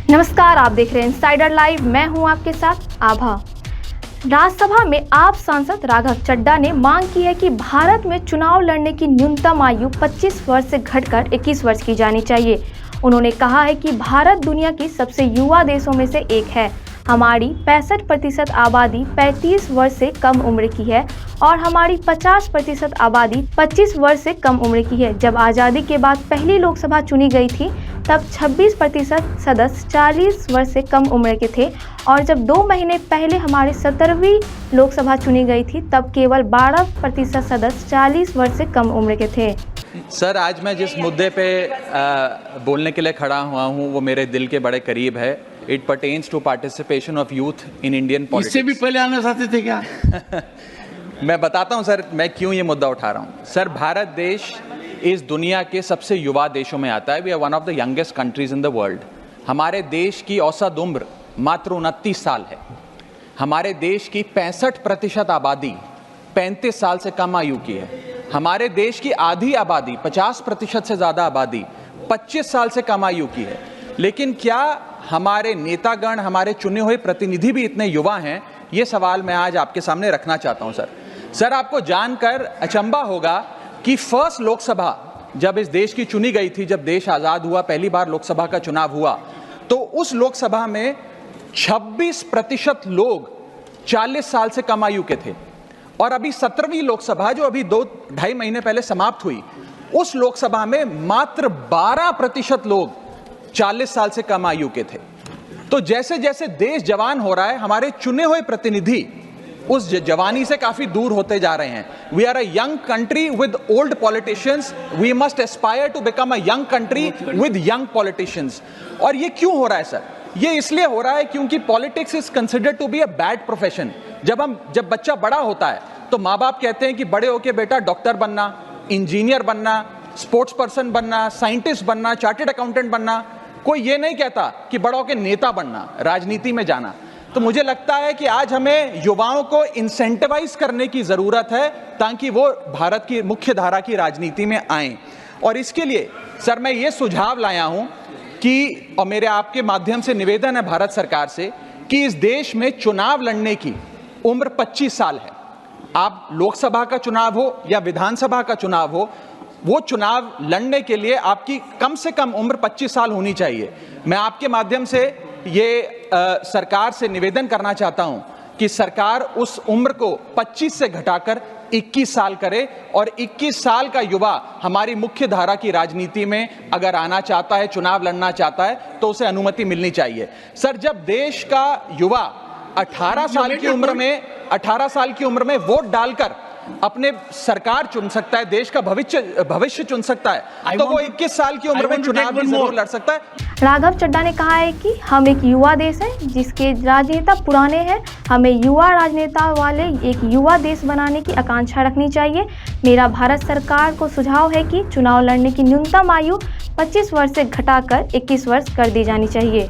नमस्कार, आप देख रहे हैं इनसाइडर लाइव। मैं हूं आपके साथ आभा। राज्यसभा में आप सांसद राघव चड्ढा ने मांग की है कि भारत में चुनाव लड़ने की न्यूनतम आयु 25 वर्ष से घटकर 21 वर्ष की जानी चाहिए। उन्होंने कहा है कि भारत दुनिया की सबसे युवा देशों में से एक है। हमारी 65% आबादी 35 वर्ष से कम उम्र की है और हमारी 50% आबादी 25 वर्ष से कम उम्र की है। जब आज़ादी के बाद पहली लोकसभा चुनी गई थी तब 26% सदस्य 40 वर्ष से कम उम्र के थे और जब 2 महीने पहले हमारी 17वीं लोकसभा चुनी गई थी तब केवल 12% सदस्य 40 वर्ष से कम उम्र के थे। सर, आज मैं जिस मुद्दे पे बोलने के लिए खड़ा हुआ हूँ वो मेरे दिल के बड़े करीब है। It pertains to participation of youth in Indian politics. इससे भी पहले आना चाहते थे क्या? मैं बताता हूँ सर, मैं क्यों ये मुद्दा उठा रहा हूँ। सर, भारत देश इस दुनिया के सबसे युवा देशों में आता है। We are one of the youngest countries in the world. हमारे देश की औसत उम्र मात्र 29 साल है। हमारे देश की 65% आबादी 35 साल से कम आयु की है। हमारे देश की आधी आबादी 50% से ज़्यादा आबादी 25 साल से कम आयु की है। लेकिन क्या हमारे नेतागण, हमारे चुने हुए प्रतिनिधि भी इतने युवा हैं? ये सवाल मैं आज आपके सामने रखना चाहता हूं। सर, आपको जानकर अचंभा होगा कि फर्स्ट लोकसभा जब इस देश की चुनी गई थी, जब देश आज़ाद हुआ, पहली बार लोकसभा का चुनाव हुआ, तो उस लोकसभा में 26% लोग 40 साल से कम आयु के थे। और अभी 17वीं लोकसभा जो अभी 2-2.5 महीने पहले समाप्त हुई, उस लोकसभा में मात्र 12% लोग 40 साल से कम आयु के थे। तो जैसे जैसे देश जवान हो रहा है, हमारे चुने हुए प्रतिनिधि उस जवानी से काफी दूर होते जा रहे हैं। We are a young country with old politicians. We must aspire to become a young country with young politicians. और ये क्यों हो रहा है सर? ये इसलिए हो रहा है क्योंकि politics is considered to be a bad profession. जब बच्चा बड़ा होता है तो माँ बाप कहते हैं कि बड़े होके बेटा डॉक्टर बनना, इंजीनियर बनना, स्पोर्ट्स पर्सन बनना, साइंटिस्ट बनना, चार्टर्ड अकाउंटेंट बनना। कोई ये नहीं कहता कि बड़ा होके नेता बनना, राजनीति में जाना। तो मुझे लगता है कि आज हमें युवाओं को इंसेंटिवाइज करने की जरूरत है ताकि वो भारत की मुख्य धारा की राजनीति में आएं। और इसके लिए सर मैं ये सुझाव लाया हूं कि, और मेरे आपके माध्यम से निवेदन है भारत सरकार से, कि इस देश में चुनाव लड़ने की उम्र 25 साल है। आप लोकसभा का चुनाव हो या विधानसभा का चुनाव हो, वो चुनाव लड़ने के लिए आपकी कम से कम उम्र 25 साल होनी चाहिए। मैं आपके माध्यम से ये सरकार से निवेदन करना चाहता हूं कि सरकार उस उम्र को 25 से घटाकर 21 साल करे और 21 साल का युवा हमारी मुख्य धारा की राजनीति में अगर आना चाहता है, चुनाव लड़ना चाहता है, तो उसे अनुमति मिलनी चाहिए। सर, जब देश का युवा 18 साल की उम्र में वोट डालकर अपने सरकार चुन सकता है, देश का भविष्य चुन सकता है, तो वो 21 साल की उम्र में चुनाव भी जरूर लड़ सकता है। राघव चड्ढा ने कहा है कि हम एक युवा देश हैं जिसके राजनेता पुराने हैं। हमें युवा राजनेता वाले एक युवा देश बनाने की आकांक्षा रखनी चाहिए। मेरा भारत सरकार को सुझाव है कि चुनाव लड़ने की न्यूनतम आयु 25 वर्ष से घटाकर 21 वर्ष कर दी जानी चाहिए।